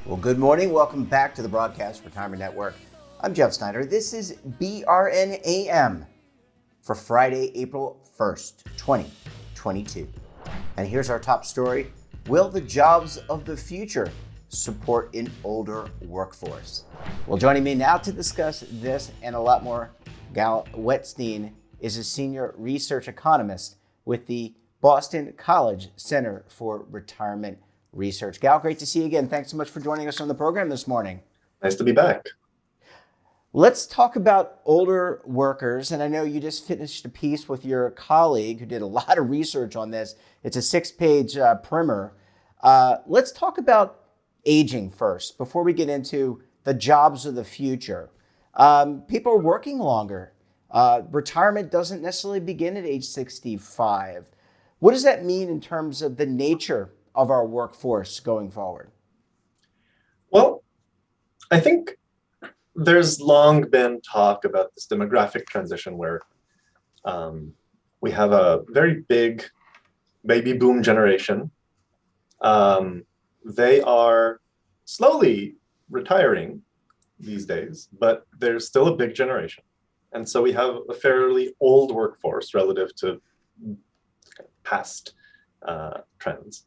Well, good morning. Welcome back to the Broadcast Retirement Network. I'm Jeff Snyder. This is BRN AM for Friday, April 1st, 2022. And here's our top story. Will the jobs of the future support an older workforce? Well, joining me now to discuss this and a lot more, Gal Wetstein is a senior research economist with the Boston College Center for Retirement Research. Gal, great to see you again. Thanks so much for joining us on the program this morning. Nice to be back. Let's talk about older workers. And I know you just finished a piece with your colleague who did a lot of research on this. It's a 6-page primer. Let's talk about aging first before we get into the jobs of the future. People are working longer. Retirement doesn't necessarily begin at age 65. What does that mean in terms of the nature of our workforce going forward? Well, I think there's long been talk about this demographic transition where we have a very big baby boom generation. They are slowly retiring these days, but there's still a big generation. And so we have a fairly old workforce relative to past trends.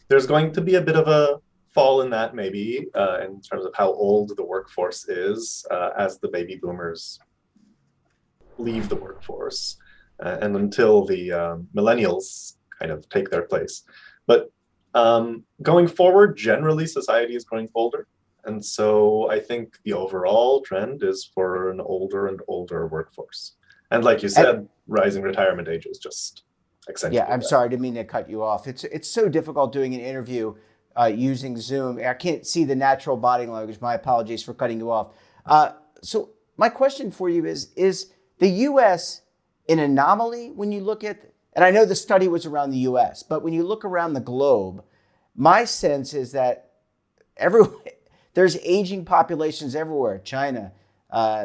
There's going to be a bit of a fall in that maybe in terms of how old the workforce is as the baby boomers leave the workforce and until the millennials kind of take their place. But going forward, generally society is growing older. And so I think the overall trend is for an older and older workforce. And like you said, rising retirement ages just accentuate Yeah, I'm that. sorry, I didn't mean to cut you off. It's so difficult doing an interview using Zoom. I can't see the natural body language. My apologies for cutting you off. So my question for you is the U.S. an anomaly when you look at, and I know the study was around the U.S., but when you look around the globe, my sense is that there's aging populations everywhere. China,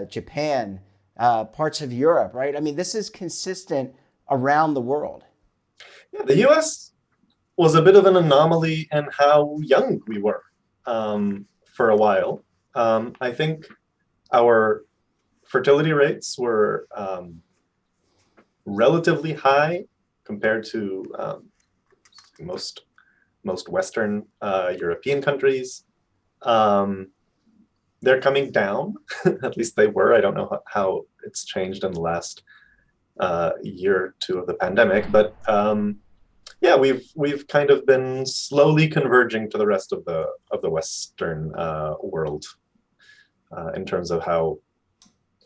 Japan, parts of Europe, right? I mean, this is consistent around the world. Yeah, the U.S. was a bit of an anomaly in how young we were for a while. I think our fertility rates were relatively high compared to most Western European countries. They're coming down, at least they were. I don't know how it's changed in the last year or two of the pandemic, but yeah, we've kind of been slowly converging to the rest of the Western world in terms of how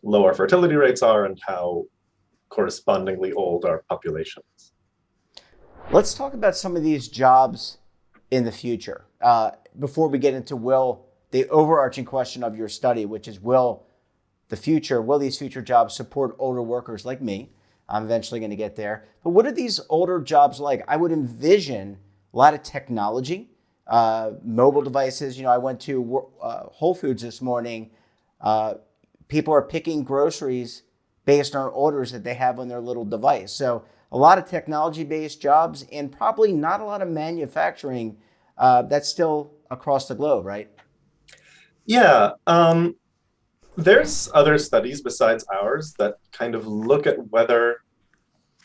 low our fertility rates are and how correspondingly old our population is. Let's talk about some of these jobs in the future. Before we get into the overarching question of your study, which is will these future jobs support older workers like me? I'm eventually going to get there. But what are these older jobs like? I would envision a lot of technology, mobile devices. You know, I went to Whole Foods this morning. People are picking groceries based on orders that they have on their little device. So a lot of technology-based jobs and probably not a lot of manufacturing that's still across the globe, right? Yeah. There's other studies besides ours that kind of look at whether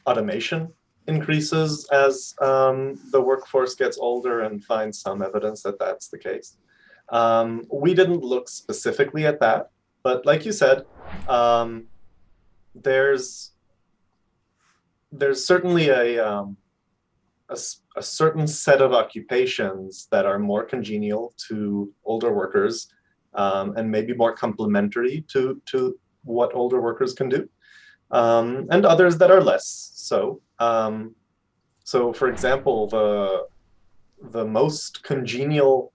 automation increases as the workforce gets older and find some evidence that that's the case. We didn't look specifically at that, but like you said, there's certainly a certain set of occupations that are more congenial to older workers and maybe more complementary to what older workers can do, and others that are less so. So, for example, the most congenial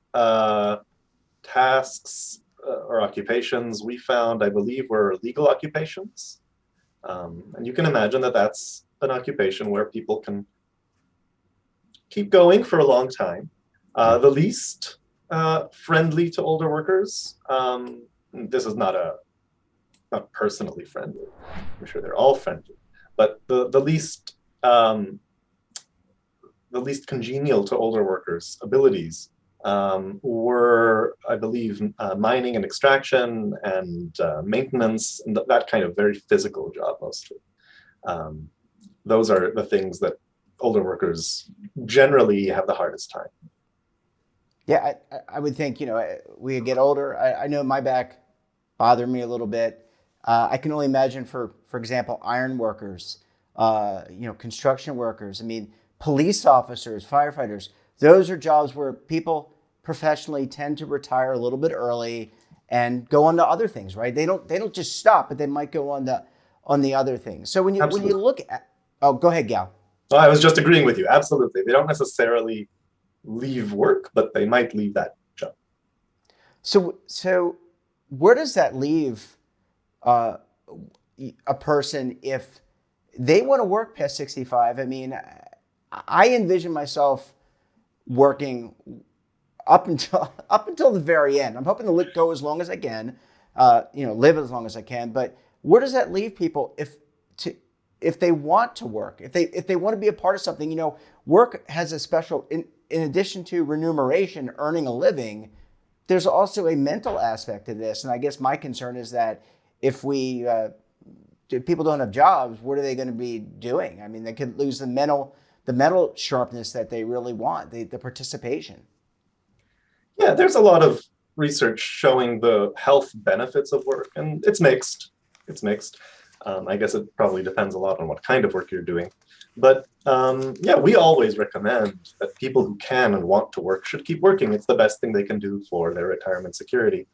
tasks or occupations we found, I believe, were legal occupations. And you can imagine that that's an occupation where people can keep going for a long time. The least friendly to older workers. This is not personally friendly. I'm sure they're all friendly, but the least congenial to older workers' abilities were, I believe, mining and extraction and maintenance, and that kind of very physical job mostly. Those are the things that older workers generally have the hardest time. Yeah, I would think, we get older. I know my back bothered me a little bit. I can only imagine for example, iron workers, construction workers. I mean, police officers, firefighters. Those are jobs where people professionally tend to retire a little bit early and go on to other things, right? They don't just stop, but they might go on the other things. So when you look at, oh, go ahead, Gal. Well, I was just agreeing with you. Absolutely, they don't necessarily leave work, but they might leave that job. So where does that leave a person if they want to work past 65? I mean, I envision myself working up until the very end. I'm hoping to go as long as I can, live as long as I can. But where does that leave people if they want to work, if they want to be a part of something? Work has a special, in addition to remuneration, earning a living, there's also a mental aspect to this. And I guess my concern is that if people don't have jobs, what are they going to be doing? I mean, they could lose the mental sharpness that they really want, the participation. Yeah, there's a lot of research showing the health benefits of work, and it's mixed. I guess it probably depends a lot on what kind of work you're doing. But we always recommend that people who can and want to work should keep working. It's the best thing they can do for their retirement security.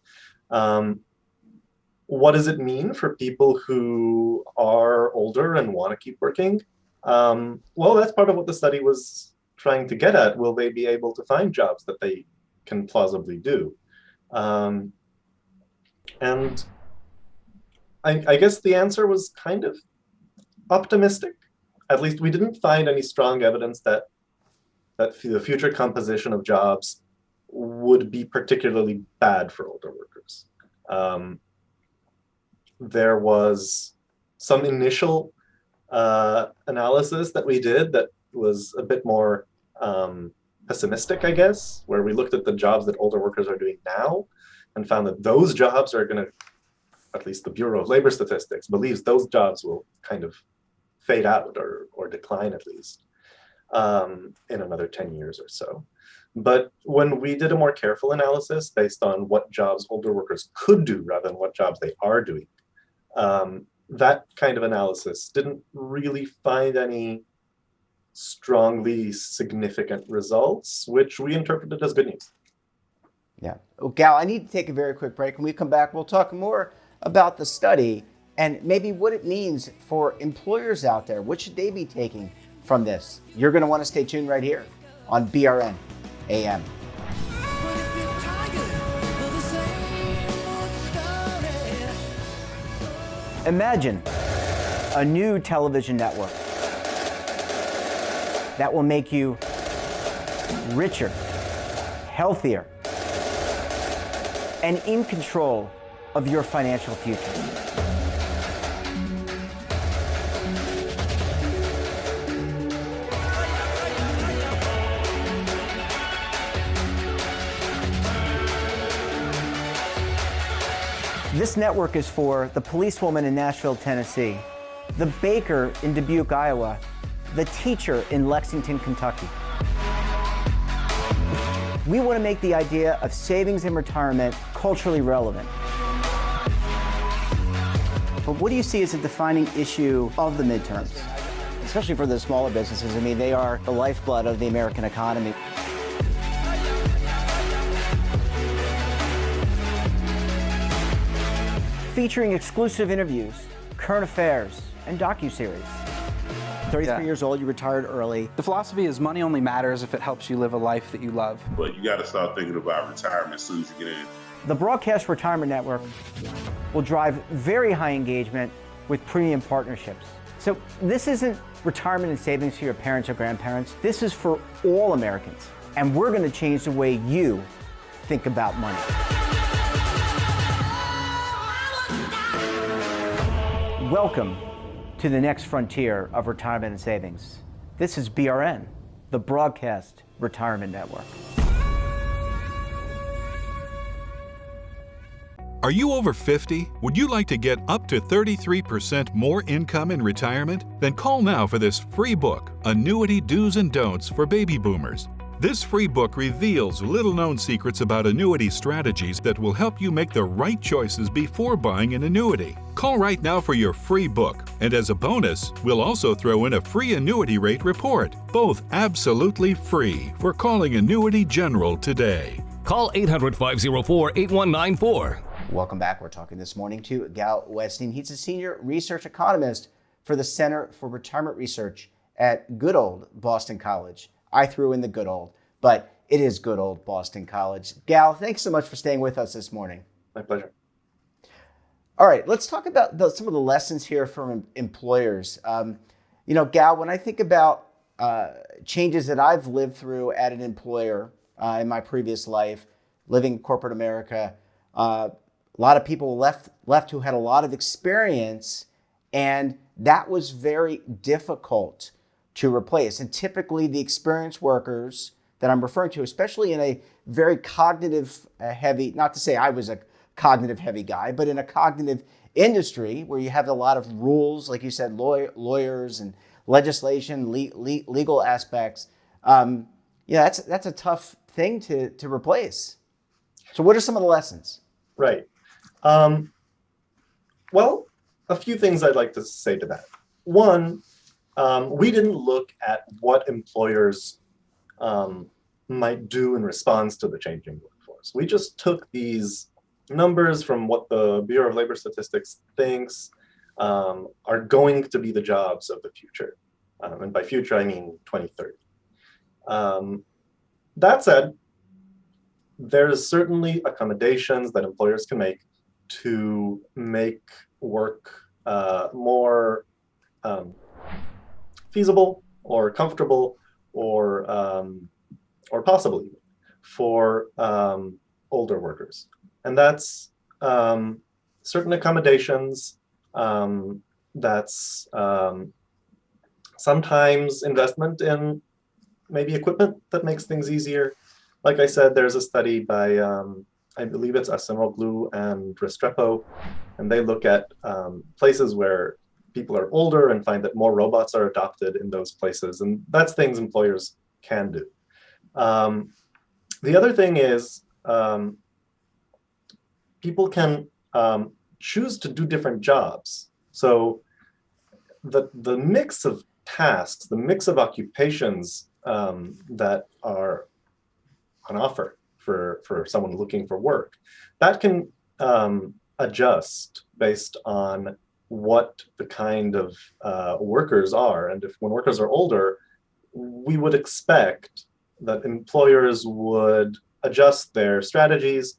What does it mean for people who are older and want to keep working? Well, that's part of what the study was trying to get at. Will they be able to find jobs that they can plausibly do? And I guess the answer was kind of optimistic. At least we didn't find any strong evidence that the future composition of jobs would be particularly bad for older workers. There was some initial analysis that we did that was a bit more pessimistic, I guess, where we looked at the jobs that older workers are doing now and found that those jobs are going to, at least the Bureau of Labor Statistics believes those jobs will kind of fade out or decline at least in another 10 years or so. But when we did a more careful analysis based on what jobs older workers could do rather than what jobs they are doing, that kind of analysis didn't really find any strongly significant results, which we interpreted as good news. Yeah. Well, Gal, I need to take a very quick break. When we come back, we'll talk more about the study and maybe what it means for employers out there. What should they be taking from this? You're going to want to stay tuned right here on BRN AM. Imagine a new television network that will make you richer, healthier, and in control of your financial future. This network is for the policewoman in Nashville, Tennessee, the baker in Dubuque, Iowa, the teacher in Lexington, Kentucky. We want to make the idea of savings and retirement culturally relevant. But what do you see as a defining issue of the midterms, especially for the smaller businesses? I mean, they are the lifeblood of the American economy. Featuring exclusive interviews, current affairs, and docuseries. 33 years old, you retired early. The philosophy is money only matters if it helps you live a life that you love. But you got to start thinking about retirement as soon as you get in. The Broadcast Retirement Network will drive very high engagement with premium partnerships. So this isn't retirement and savings for your parents or grandparents. This is for all Americans, and we're going to change the way you think about money. Welcome to the next frontier of retirement and savings. This is BRN, the Broadcast Retirement Network. Are you over 50? Would you like to get up to 33% more income in retirement? Then call now for this free book, Annuity Do's and Don'ts for Baby Boomers. This free book reveals little-known secrets about annuity strategies that will help you make the right choices before buying an annuity. Call right now for your free book, and as a bonus, we'll also throw in a free annuity rate report, both absolutely free for calling Annuity General today. Call 800-504-8194. Welcome back. We're talking this morning to Gal Westing. He's a senior research economist for the Center for Retirement Research at good old Boston College. I threw in the good old, but it is good old Boston College. Gal, thanks so much for staying with us this morning. My pleasure. All right, let's talk about some of the lessons here from employers. Gal, when I think about changes that I've lived through at an employer in my previous life, living in corporate America, a lot of people left who had a lot of experience, and that was very difficult to replace. And typically the experienced workers that I'm referring to, especially in a very cognitive heavy, not to say I was a cognitive heavy guy, but in a cognitive industry where you have a lot of rules, like you said, lawyers and legislation, legal aspects, that's a tough thing to replace. So what are some of the lessons? Right. Well, a few things I'd like to say to that. One, we didn't look at what employers might do in response to the changing workforce. We just took these numbers from what the Bureau of Labor Statistics thinks are going to be the jobs of the future. And by future, I mean 2030. That said, there's certainly accommodations that employers can make to make work more feasible or comfortable or possible even for older workers. And that's certain accommodations, that's sometimes investment in maybe equipment that makes things easier. Like I said, there's a study by, I believe it's Asimoglu and Restrepo, and they look at places where people are older and find that more robots are adopted in those places. And that's things employers can do. The other thing is people can choose to do different jobs. So the mix of tasks, the mix of occupations that are on offer for someone looking for work, that can adjust based on what the kind of workers are. And when workers are older, we would expect that employers would adjust their strategies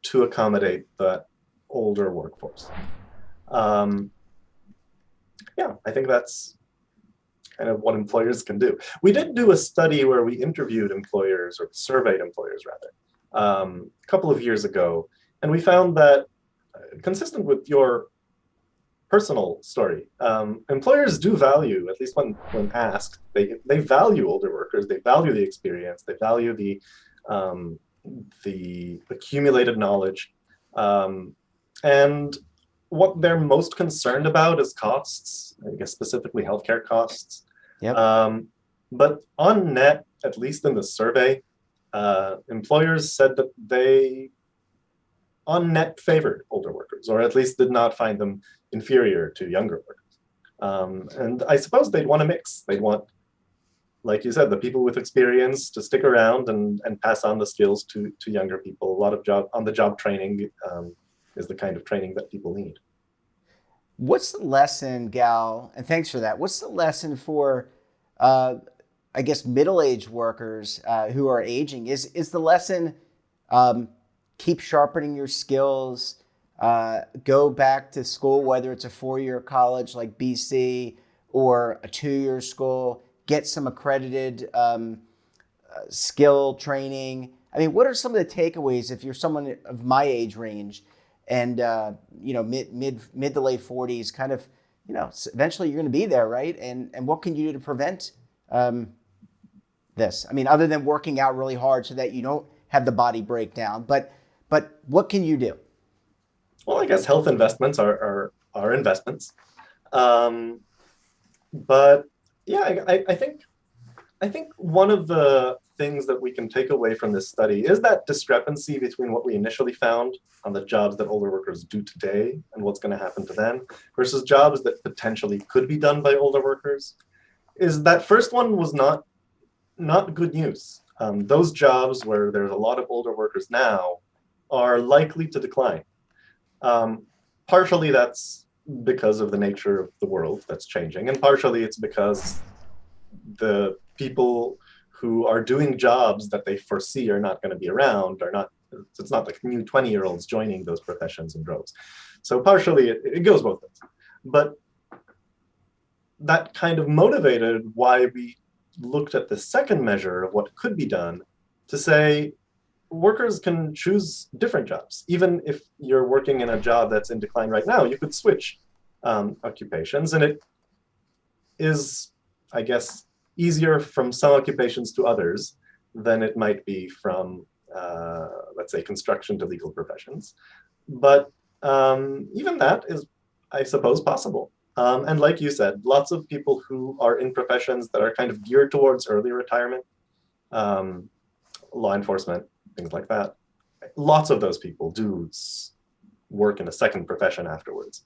to accommodate that older workforce. I think that's kind of what employers can do. We did do a study where we interviewed employers, or surveyed employers rather, a couple of years ago, and we found that, consistent with your personal story, employers do value, at least when asked, they value older workers, they value the experience, they value the accumulated knowledge, and what they're most concerned about is costs, I guess specifically healthcare costs. Yep. But on net, at least in the survey, employers said that they on net favored older workers, or at least did not find them inferior to younger workers. And I suppose they'd want a mix. They'd want, like you said, the people with experience to stick around and pass on the skills to younger people. A lot of on-the-job training is the kind of training that people need. What's the lesson, Gal, and thanks for that, what's the lesson for, I guess, middle-aged workers who are aging? Is the lesson keep sharpening your skills, go back to school, whether it's a 4-year college like BC or a 2-year school, get some accredited skill training? I mean, what are some of the takeaways if you're someone of my age range and mid to late 40s, kind of, eventually you're going to be there, right? And what can you do to prevent this? I mean, other than working out really hard so that you don't have the body breakdown, but what can you do? Well, I guess health investments are investments. But yeah, I think one of the things that we can take away from this study is that discrepancy between what we initially found on the jobs that older workers do today and what's going to happen to them versus jobs that potentially could be done by older workers. Is that first one was not good news. Those jobs where there's a lot of older workers now are likely to decline. Partially that's because of the nature of the world that's changing, and partially it's because the people who are doing jobs that they foresee are not going to be around it's not like new 20-year-olds joining those professions in droves. So partially it goes both ways. But that kind of motivated why we looked at the second measure of what could be done to say workers can choose different jobs. Even if you're working in a job that's in decline right now, you could switch occupations, and it is, I guess, easier from some occupations to others than it might be from, let's say, construction to legal professions. But even that is, I suppose, possible. And like you said, lots of people who are in professions that are kind of geared towards early retirement, law enforcement, things like that, lots of those people do work in a second profession afterwards.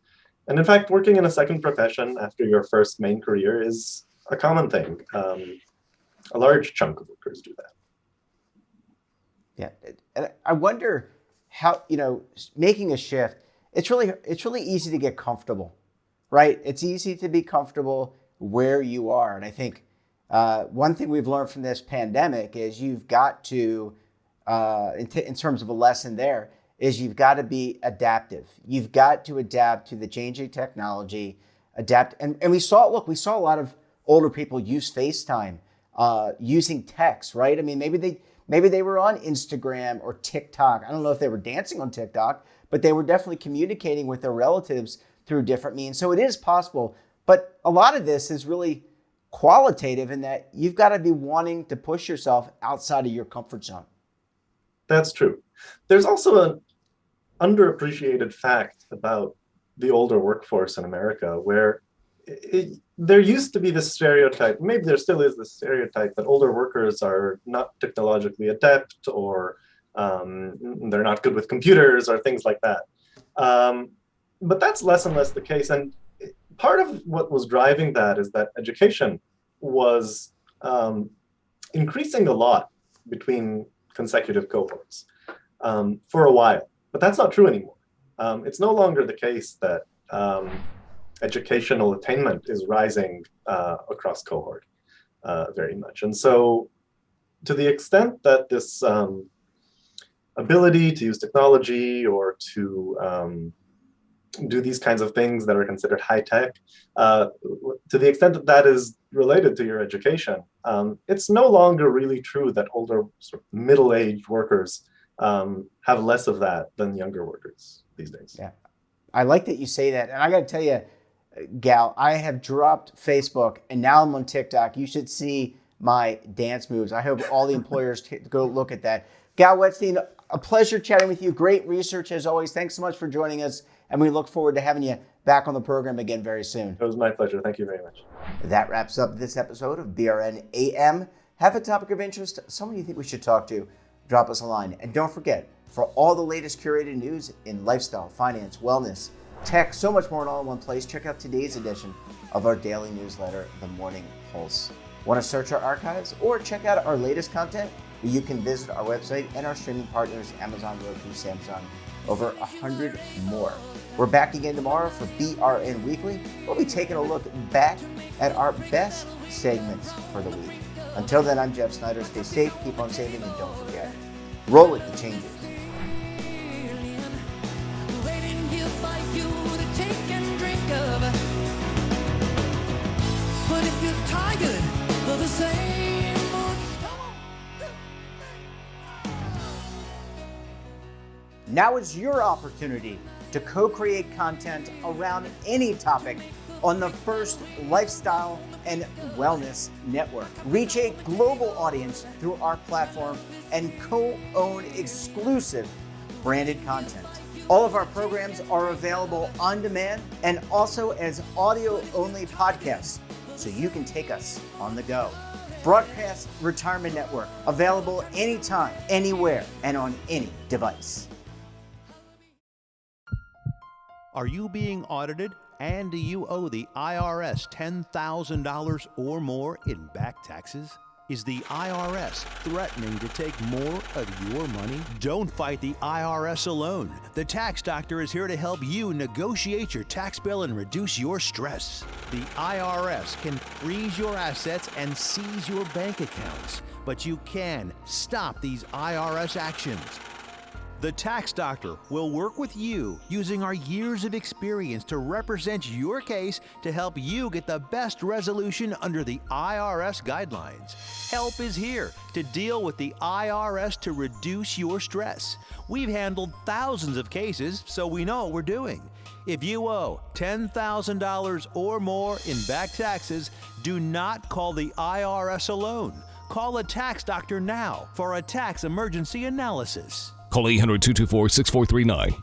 And in fact, working in a second profession after your first main career is a common thing. A large chunk of workers do that. Yeah, and I wonder how, making a shift, it's really easy to get comfortable, right? It's easy to be comfortable where you are. And I think one thing we've learned from this pandemic is you've got to, in terms of a lesson there, is you've got to be adaptive. You've got to adapt to the changing technology, adapt. And we saw a lot of older people use FaceTime, using text, right? I mean, maybe they were on Instagram or TikTok. I don't know if they were dancing on TikTok, but they were definitely communicating with their relatives through different means. So it is possible. But a lot of this is really qualitative in that you've got to be wanting to push yourself outside of your comfort zone. That's true. There's also an underappreciated fact about the older workforce in America where there used to be this stereotype, maybe there still is this stereotype, that older workers are not technologically adept or they're not good with computers or things like that. But that's less and less the case. And part of what was driving that is that education was increasing a lot between consecutive cohorts for a while. But that's not true anymore. It's no longer the case that educational attainment is rising across cohort very much. And so to the extent that this ability to use technology or to do these kinds of things that are considered high tech, to the extent that that is related to your education, it's no longer really true that older sort of middle-aged workers have less of that than younger workers these days. Yeah, I like that you say that. And I got to tell you, Gal, I have dropped Facebook and now I'm on TikTok. You should see my dance moves. I hope all the employers go look at that. Gal Wetstein, a pleasure chatting with you. Great research as always. Thanks so much for joining us. And we look forward to having you back on the program again very soon. It was my pleasure. Thank you very much. That wraps up this episode of BRN AM. Have a topic of interest, someone you think we should talk to, drop us a line. And don't forget, for all the latest curated news in lifestyle, finance, wellness, tech, so much more in all in one place, check out today's edition of our daily newsletter, The Morning Pulse. Want to search our archives or check out our latest content? You can visit our website and our streaming partners, Amazon, Roku, Samsung, over 100 more. We're back again tomorrow for BRN Weekly. We'll be taking a look back at our best segments for the week. Until then, I'm Jeff Snyder. Stay safe, keep on saving, and don't forget, roll it, the changes. Even if you're tired of the same old Now is your opportunity to co-create content around any topic on the First Lifestyle and Wellness Network. Reach a global audience through our platform and co-own exclusive branded content. All of our programs are available on demand and also as audio-only podcasts, so you can take us on the go. Broadcast Retirement Network, available anytime, anywhere, and on any device. Are you being audited and do you owe the IRS $10,000 or more in back taxes? Is the IRS threatening to take more of your money? Don't fight the IRS alone. The Tax Doctor is here to help you negotiate your tax bill and reduce your stress. The IRS can freeze your assets and seize your bank accounts, but you can stop these IRS actions. The Tax Doctor will work with you using our years of experience to represent your case to help you get the best resolution under the IRS guidelines. Help is here to deal with the IRS to reduce your stress. We've handled thousands of cases, so we know what we're doing. If you owe $10,000 or more in back taxes, do not call the IRS alone. Call a Tax Doctor now for a tax emergency analysis. Call 800-224-6439.